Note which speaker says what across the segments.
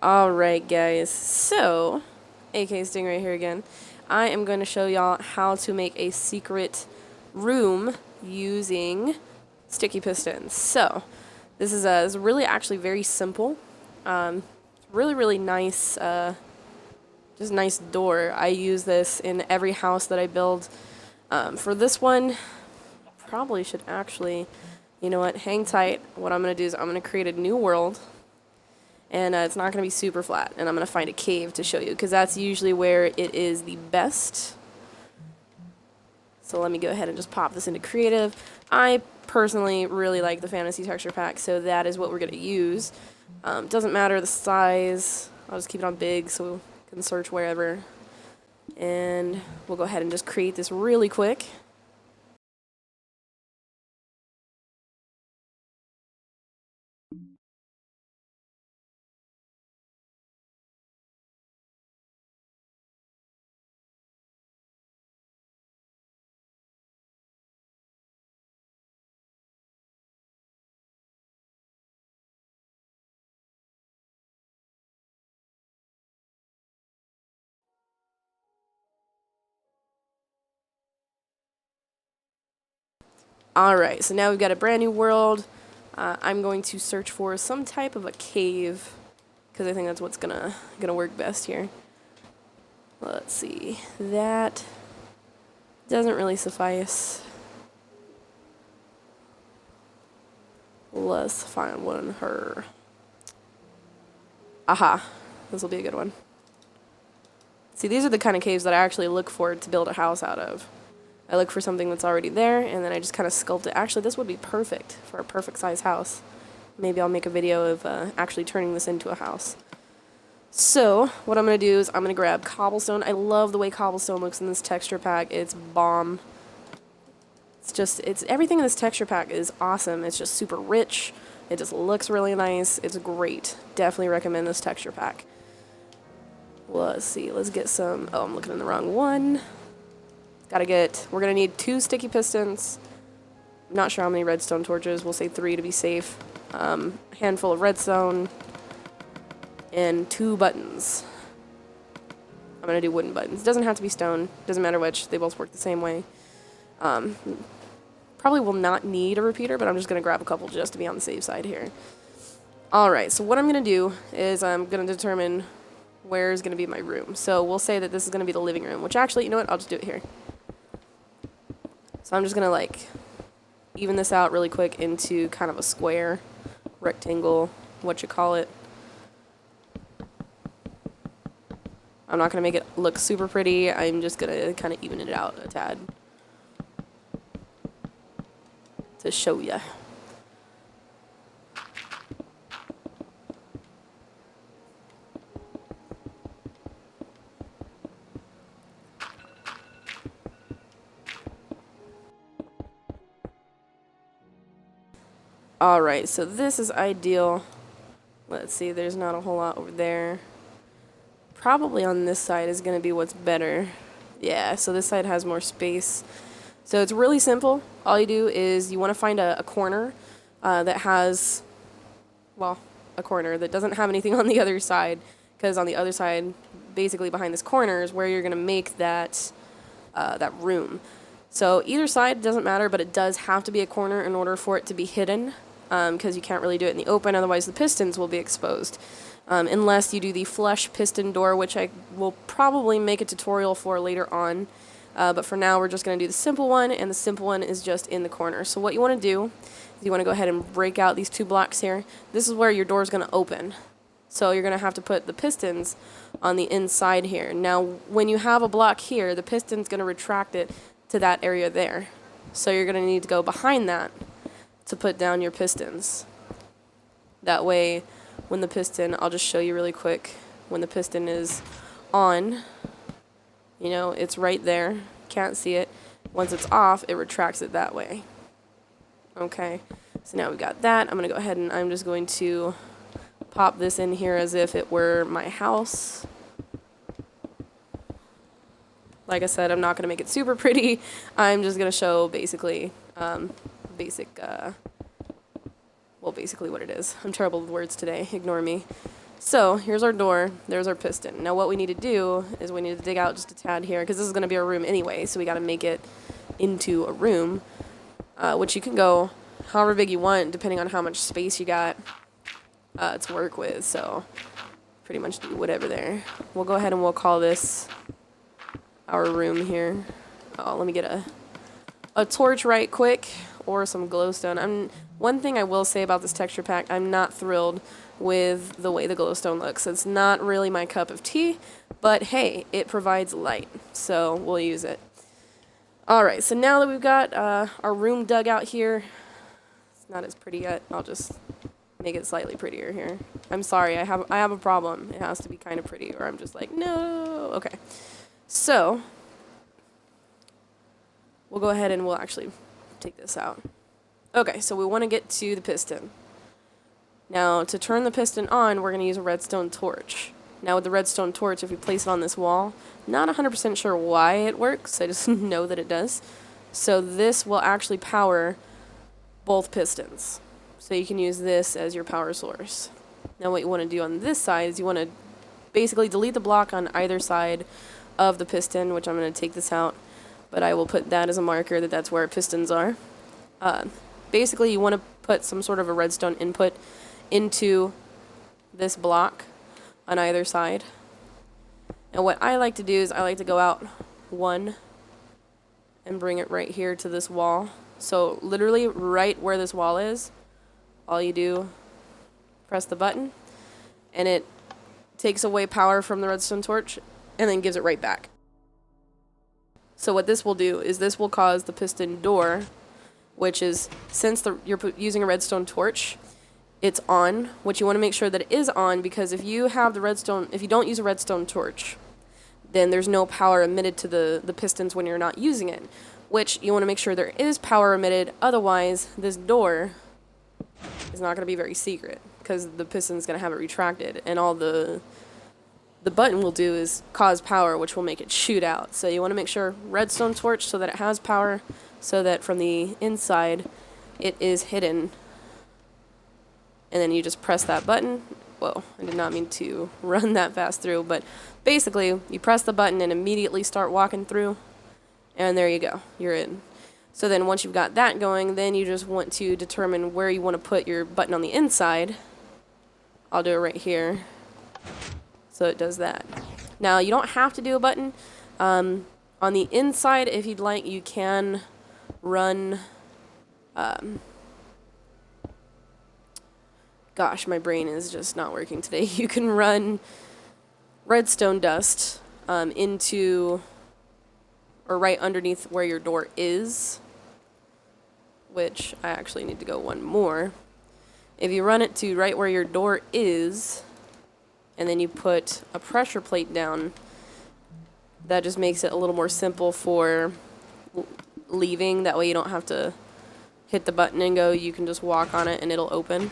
Speaker 1: Alright guys, so, AK Stingray here again. I am going to show y'all how to make a secret room using sticky pistons. So, this is really actually very simple. Really nice, just nice door. I use this in every house that I build. For this one, probably should actually, you know what, hang tight. What I'm going to do is I'm going to create a new world. And it's not going to be super flat. And I'm going to find a cave to show you, because that's usually where it is the best. So let me go ahead and just pop this into creative. I personally really like the fantasy texture pack, so that is what we're going to use. Doesn't matter the size. I'll just keep it on big so we can search wherever. And we'll go ahead and just create this really quick. Alright, so now we've got a brand new world. I'm going to search for some type of a cave, because I think that's what's gonna work best here. Let's see. That doesn't really suffice. Let's find one her. Aha. This will be a good one. See, these are the kind of caves that I actually look for to build a house out of. I look for something that's already there, and then I just kind of sculpt it. Actually, this would be perfect for a perfect size house. Maybe I'll make a video of actually turning this into a house. So, what I'm going to do is I'm going to grab cobblestone. I love the way cobblestone looks in this texture pack. It's bomb. It's everything in this texture pack is awesome. It's just super rich. It just looks really nice. It's great. Definitely recommend this texture pack. Let's see. Let's get some. Oh, I'm looking in the wrong one. We're going to need 2 sticky pistons. I'm not sure how many redstone torches. We'll say 3 to be safe. A handful of redstone. And 2 buttons. I'm going to do wooden buttons. Doesn't have to be stone. Doesn't matter which. They both work the same way. Probably will not need a repeater, but I'm just going to grab a couple just to be on the safe side here. Alright, so what I'm going to do is I'm going to determine where is going to be my room. So we'll say that this is going to be the living room, which actually, you know what, I'll just do it here. So I'm just going to like even this out really quick into kind of a square, rectangle, what you call it. I'm not going to make it look super pretty. I'm just going to kind of even it out a tad to show ya. Alright, so this is ideal. Let's see, there's not a whole lot over there. Probably on this side is going to be what's better. Yeah, so this side has more space. So it's really simple. All you do is you want to find a corner that has, well, a corner that doesn't have anything on the other side. Because on the other side, basically behind this corner, is where you're going to make that room. So either side doesn't matter, but it does have to be a corner in order for it to be hidden. Because you can't really do it in the open, otherwise the pistons will be exposed. Unless you do the flush piston door, which I will probably make a tutorial for later on. But for now, we're just going to do the simple one, and the simple one is just in the corner. So what you want to do is you want to go ahead and break out these 2 blocks here. This is where your door is going to open. So you're going to have to put the pistons on the inside here. Now, when you have a block here, the piston's going to retract it to that area there. So you're going to need to go behind that to put down your pistons. That way, when the piston, I'll just show you really quick, when the piston is on, you know, it's right there, can't see it. Once it's off, it retracts it that way. Okay, so now we've got that. I'm going to go ahead and I'm just going to pop this in here as if it were my house. Like I said, I'm not going to make it super pretty. I'm just going to show basically basically what it is. I'm terrible with words today. Ignore me. So here's our door. There's our piston. Now what we need to do is we need to dig out just a tad here, because this is going to be our room anyway, so we got to make it into a room, which you can go however big you want, depending on how much space you got to work with. So pretty much do whatever there. We'll go ahead and we'll call this our room here. Oh, let me get a torch right quick, or some glowstone. One thing I will say about this texture pack, I'm not thrilled with the way the glowstone looks. It's not really my cup of tea, but hey, it provides light, so we'll use it. Alright, so now that we've got our room dug out here, it's not as pretty yet. I'll just make it slightly prettier here. I'm sorry, I have a problem. It has to be kind of pretty, or I'm just like, no. Okay, so we'll go ahead and we'll actually take this out. Okay, so we want to get to the piston. Now, to turn the piston on, we're going to use a redstone torch. Now, with the redstone torch, if we place it on this wall, not 100% sure why it works, I just know that it does. So this will actually power both pistons. So you can use this as your power source. Now, what you want to do on this side is you want to basically delete the block on either side of the piston, which I'm going to take this out, but I will put that as a marker that that's where our pistons are. Basically, you want to put some sort of a redstone input into this block on either side. And what I like to do is I like to go out one and bring it right here to this wall. So literally right where this wall is, all you do, press the button, and it takes away power from the redstone torch and then gives it right back. So what this will do is this will cause the piston door, which is, since you're using a redstone torch, it's on, which you want to make sure that it is on, because if you don't use a redstone torch, then there's no power emitted to the pistons when you're not using it, which you want to make sure there is power emitted, otherwise this door is not going to be very secret, because the piston's going to have it retracted, and all the button will do is cause power, which will make it shoot out. So you want to make sure redstone torch so that it has power, so that from the inside it is hidden. And then you just press that button. Whoa, I did not mean to run that fast through, but basically you press the button and immediately start walking through, and there you go, you're in. So then once you've got that going, then you just want to determine where you want to put your button on the inside. I'll do it right here. So it does that. Now, you don't have to do a button. On the inside, if you'd like, you can run... gosh, my brain is just not working today. You can run redstone dust into, or right underneath where your door is, which I actually need to go one more. If you run it to right where your door is, and then you put a pressure plate down, that just makes it a little more simple for leaving. That way you don't have to hit the button and go. You can just walk on it and it'll open.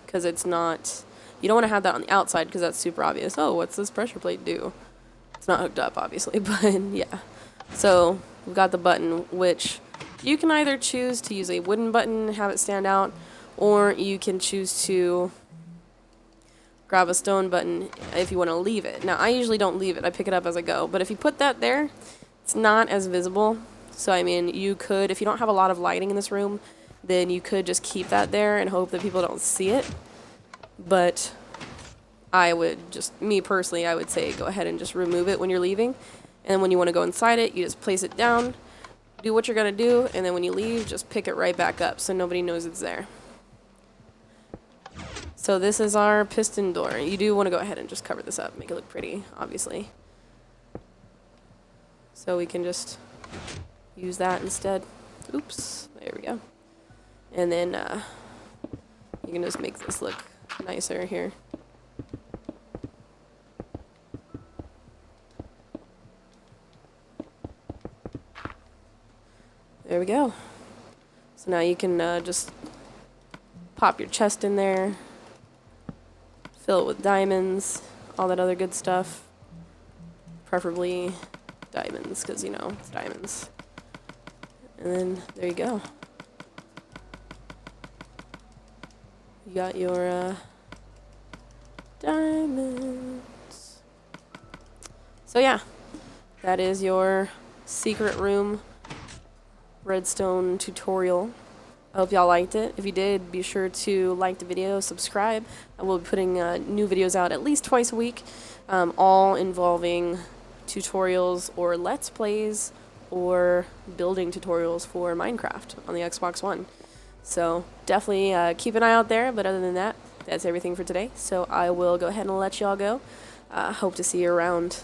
Speaker 1: Because it's not, you don't want to have that on the outside, because that's super obvious. Oh, what's this pressure plate do? It's not hooked up, obviously, but yeah. So we've got the button, which you can either choose to use a wooden button, have it stand out, or you can choose to grab a stone button if you want to leave it. Now, I usually don't leave it. I pick it up as I go. But if you put that there, it's not as visible. So, I mean, you could, if you don't have a lot of lighting in this room, then you could just keep that there and hope that people don't see it. But I would just, me personally, I would say go ahead and just remove it when you're leaving. And then when you want to go inside it, you just place it down, do what you're going to do, and then when you leave, just pick it right back up so nobody knows it's there. So this is our piston door. You do want to go ahead and just cover this up, make it look pretty, obviously. So we can just use that instead. Oops, there we go. And then you can just make this look nicer here. There we go. So now you can just pop your chest in there, fill it with diamonds, all that other good stuff. Preferably diamonds, because, you know, it's diamonds. And then there you go. You got your diamond. So yeah, that is your secret room redstone tutorial. I hope y'all liked it. If you did, be sure to like the video, subscribe. I will be putting new videos out at least twice a week, all involving tutorials or Let's Plays or building tutorials for Minecraft on the Xbox One. So definitely keep an eye out there, but other than that, that's everything for today. So I will go ahead and let y'all go. Hope to see you around.